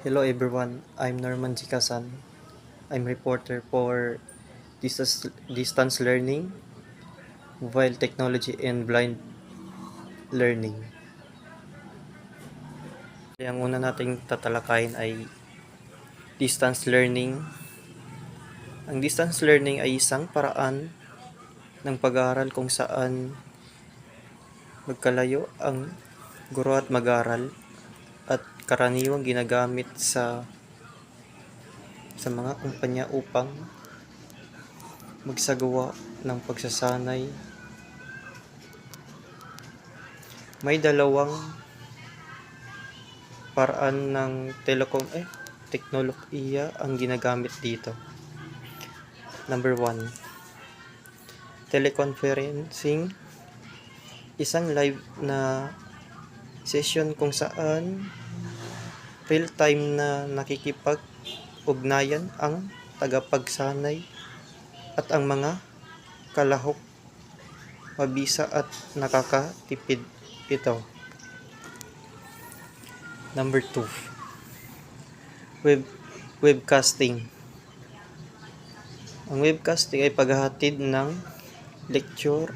Hello everyone, I'm Norman Jikasan. I'm reporter for distance learning, mobile technology and blind learning. Ang una nating tatalakayin ay distance learning. Ang distance learning ay isang paraan ng pag-aaral kung saan magkalayo ang guro at mag-aaral at karaniwang ginagamit sa mga kumpanya upang magsagawa ng pagsasanay. May dalawang paraan ng teknolohiya ang ginagamit dito. Number 1, teleconferencing, isang live na session kung saan real-time na nakikipag-ugnayan ang tagapagsanay at ang mga kalahok. Mabisa at nakakatipid ito. Number 2, webcasting. Ang webcasting ay paghahatid ng lecture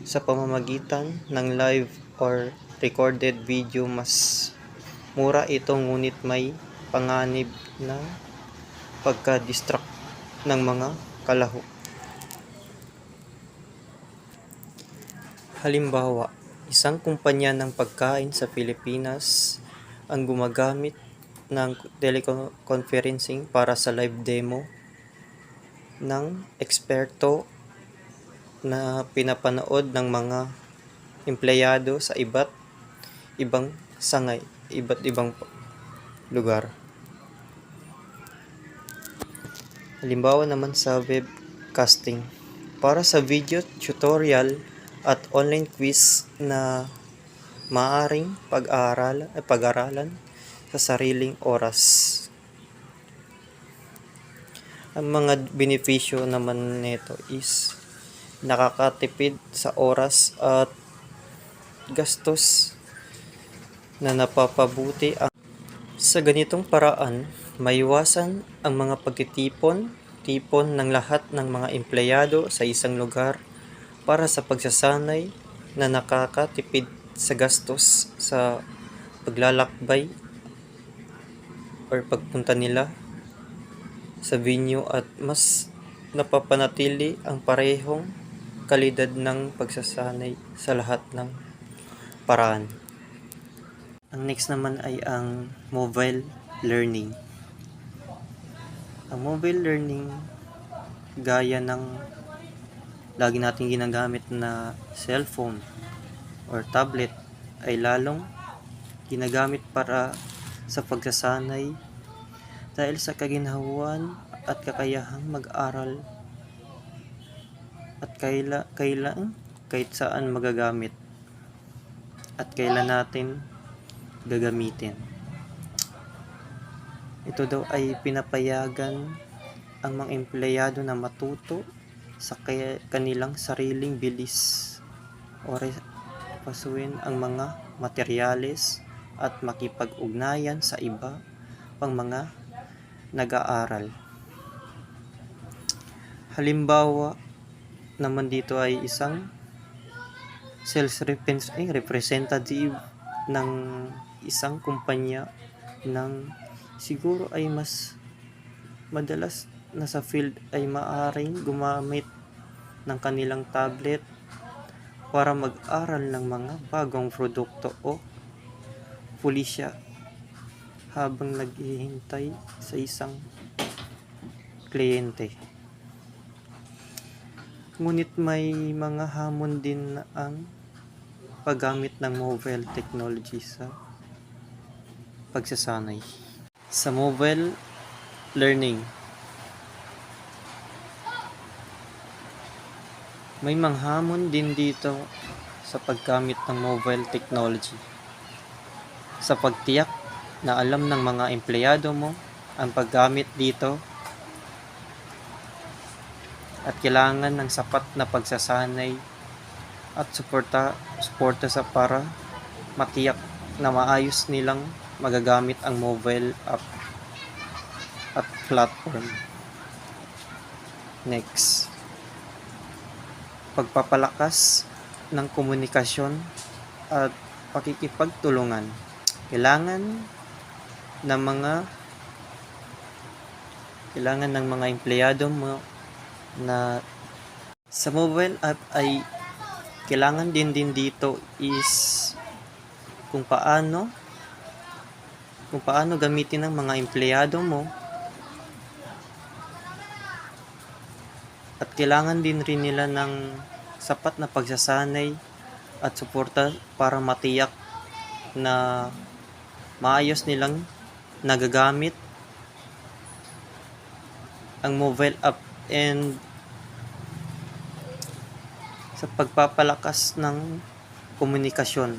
sa pamamagitan ng live or recorded video. Mas mura ito ngunit may panganib na pagka-distract ng mga kalahok. Halimbawa, isang kumpanya ng pagkain sa Pilipinas ang gumagamit ng teleconferencing para sa live demo ng eksperto na pinapanood ng mga empleyado sa iba't ibang lugar. Halimbawa naman sa webcasting, para sa video tutorial at online quiz na maaaring pag-aralan sa sariling oras. Ang mga benepisyo naman nito is nakakatipid sa oras at gastos na napapabuti. Sa ganitong paraan, maiwasan ang mga pagtitipon ng lahat ng mga empleyado sa isang lugar para sa pagsasanay na nakakatipid sa gastos sa paglalakbay or pagpunta nila sa venue at mas napapanatili ang parehong kalidad ng pagsasanay sa lahat ng paraan. Ang next naman ay ang mobile learning. Ang mobile learning, gaya ng lagi nating ginagamit na cellphone or tablet, ay lalong ginagamit para sa pagsasanay dahil sa kaginhawaan at kakayahang mag-aral at kahit saan magagamit at kailan natin gagamitin. Ito daw ay pinapayagan ang mga empleyado na matuto sa kanilang sariling bilis o pasuin ang mga materyales at makipag-ugnayan sa iba pang mga nag-aaral. Halimbawa naman dito ay isang sales representative ng isang kumpanya ng siguro ay mas madalas na sa field ay maaaring gumamit ng kanilang tablet para mag-aral ng mga bagong produkto o pulisya habang naghihintay sa isang kliyente. Ngunit may mga hamon din na ang paggamit ng mobile technology sa pagsasanay. Sa mobile learning, may mga hamon din dito sa paggamit ng mobile technology. Sa pagtiyak na alam ng mga empleyado mo ang paggamit dito at kailangan ng sapat na pagsasanay at suporta sa para matiyak na maayos nilang magagamit ang mobile app at platform. Next, pagpapalakas ng komunikasyon at pakikipagtulungan. Kailangan ng mga empleyado mo na sa mobile app ay kailangan din dito is kung paano gamitin ng mga empleyado mo, at kailangan din rin nila ng sapat na pagsasanay at suporta para matiyak na maayos nilang nagagamit ang mobile app. And sa pagpapalakas ng komunikasyon,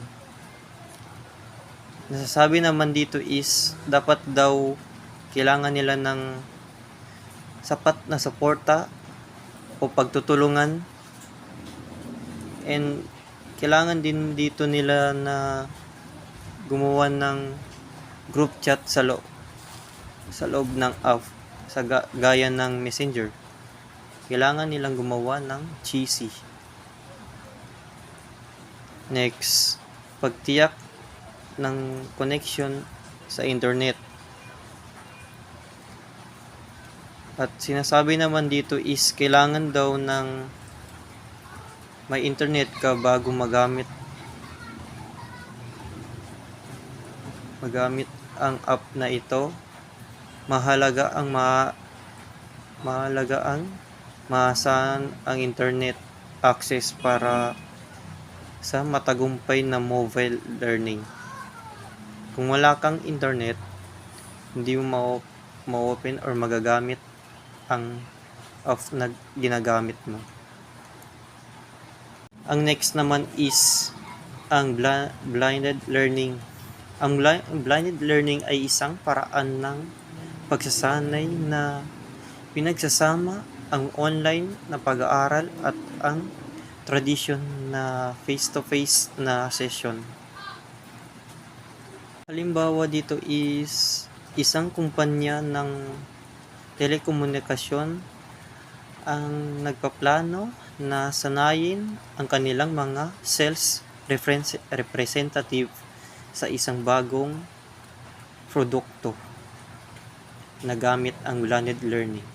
nasasabi naman dito is dapat daw kailangan nila ng sapat na suporta o pagtutulungan, and kailangan din dito nila na gumawa ng group chat sa loob ng app, gaya ng Messenger. Kailangan nilang gumawa ng GC. Next, pagtiyak ng connection sa internet. At sinasabi naman dito is kailangan daw ng may internet ka bago magamit ang app na ito. Mahalaga ang maasahan ang internet access para sa matagumpay na mobile learning. Kung wala kang internet, hindi mo ma-open or magagamit ang app na ginagamit mo. Ang next naman is ang blended learning. Ang blended learning ay isang paraan ng pagsasanay na pinagsasama ang online na pag-aaral at ang tradisyon na face-to-face na session. Halimbawa dito is isang kumpanya ng telekomunikasyon ang nagpaplano na sanayin ang kanilang mga sales representative sa isang bagong produkto na gamit ang blended learning.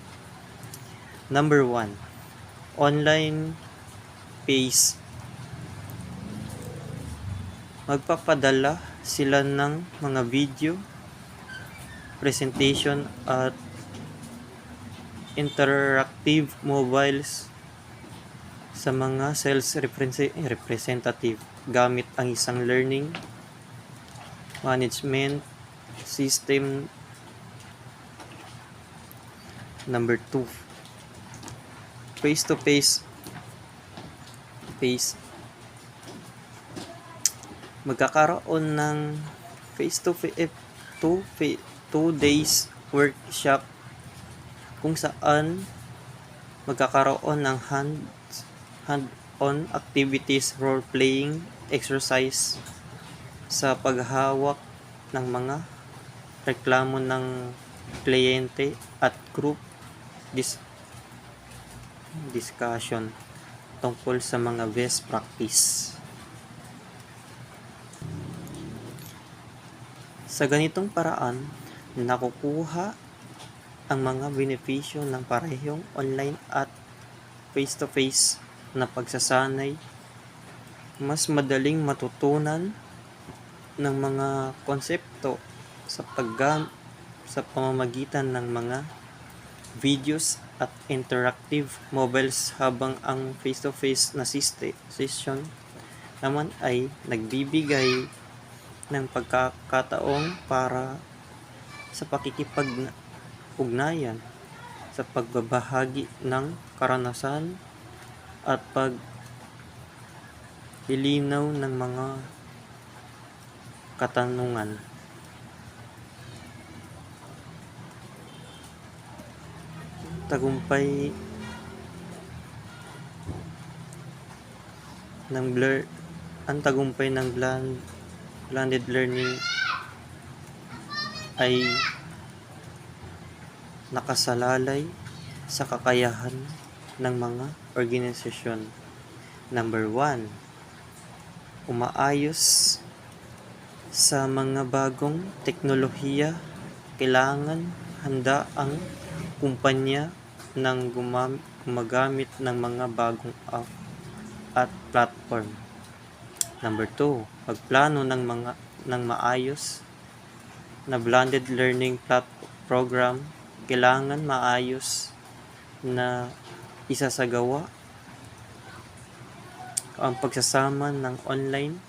Number 1, online phase. Magpapadala sila ng mga video, presentation at interactive mobiles sa mga sales representative gamit ang isang learning management system. Number 2, face-to-face. Magkakaroon ng face-to-face 2 days workshop kung saan magkakaroon ng hand-on activities, role-playing exercise sa paghawak ng mga reklamo ng kliyente at group discussion tungkol sa mga best practice. Sa ganitong paraan, nakukuha ang mga benepisyo ng parehong online at face-to-face na pagsasanay. Mas madaling matutunan ng mga konsepto sa pamamagitan ng mga videos at interactive mobiles, habang ang face-to-face na session naman ay nagbibigay ng pagkakataong para sa pakikipag-ugnayan, sa pagbabahagi ng karanasan at paglilinaw ng mga katanungan. Tagumpay ng blended learning ay nakasalalay sa kakayahan ng mga organisasyon. Number 1, umaayos sa mga bagong teknolohiya. Kailangan handa ang kumpanya ng gumagamit ng mga bagong app at platform. Number 2, pagplano ng maayos na blended learning program. Kailangan maayos na isasagawa ang pagsasama ng online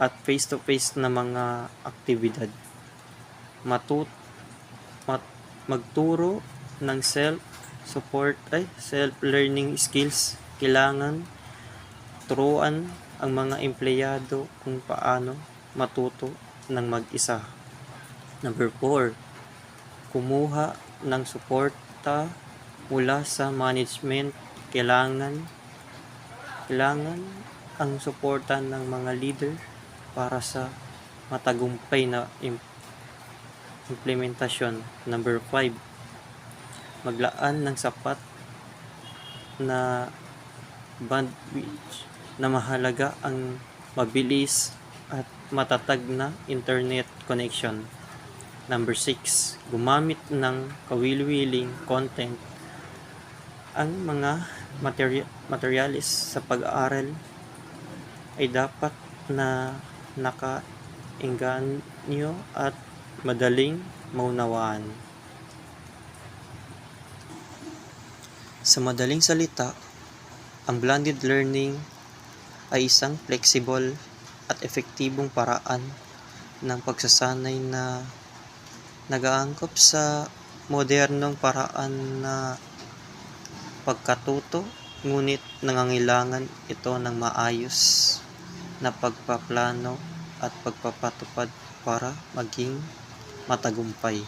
at face-to-face na mga aktibidad. Magturo ng self-learning skills. Kailangan turuan ang mga empleyado kung paano matuto ng mag-isa. Number 4, kumuha ng suporta mula sa management. Kailangan ang suporta ng mga leader para sa matagumpay na implementasyon. Number 5, maglaan ng sapat na bandwidth na mahalaga ang mabilis at matatag na internet connection. Number 6, gumamit ng kawili-wiling content. Ang mga materialis sa pag-aaral ay dapat na nakaengganyo at madaling maunawaan. Sa madaling salita, ang blended learning ay isang flexible at epektibong paraan ng pagsasanay na nag-aangkop sa modernong paraan na pagkatuto, ngunit nangangailangan ito ng maayos na pagpaplano at pagpapatupad para maging matagumpay.